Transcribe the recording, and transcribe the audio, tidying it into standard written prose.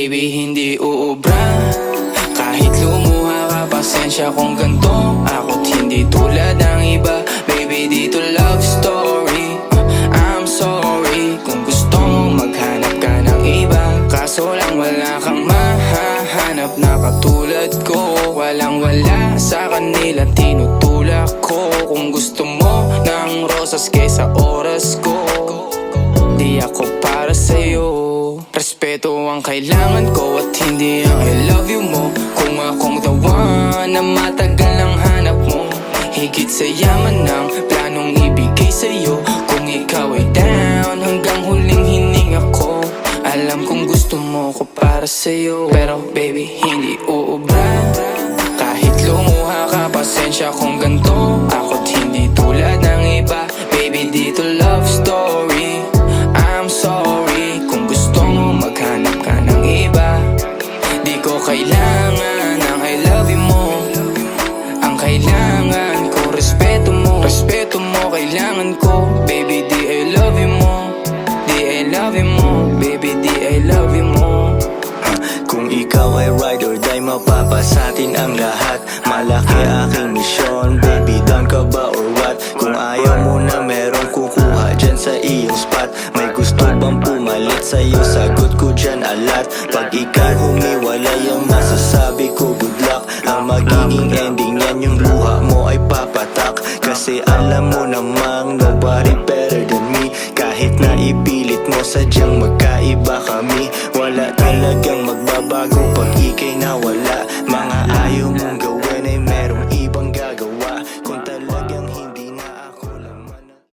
baby hindi uubra. Kahit lumuha ka, pasensya kung ganto. Ako't hindi tulad ng iba, baby dito love story. I'm sorry kung gusto mo maghanap ka ng iba. Kaso lang wala kang mahahanap na katulad ko. Walang wala sa kanila tinutulak ko. Kung gusto mo ng rosas kaysa oras ko, di ako para sa'yo. Respeto ang kailangan ko at hindi ang I love you mo. Kung akong the one na matagal ang hanap mo, higit sa yaman ng planong ibigay sa'yo. Kung ikaw ay down hanggang huling hininga ko, alam kong gusto mo ko para sa'yo. Pero baby hindi uubra. Kahit lumuha ka, pasensya kung ganto. Ako't hindi tulad ng iba, baby dito love story. I'm sorry kung gusto mo maghanap ka ng iba. Di ko kailangan ang I love you mo. Ang kailangan ko respeto mo. Respeto mo kailangan ko, baby di I love you mo. Di I love you mo, baby di I love you mo. Kung ikaw ay ride or die, mapapasatin ang lahat. Malaki aking misyon, baby down ka ba or what? Kung ayaw mo na merong kukuha dyan sa iyong spot. May gusto bang pumalit sa'yo? Sagot ko dyan alat. Pag ikaw humiwalay, ang masasabi ko good luck. Ang magiging ending yan, yung luha mo ay papatak. Kasi alam mo namang nobody better than me. Kahit na ipilit mo, sadyang magkaiba kami. Wala talagang magbabago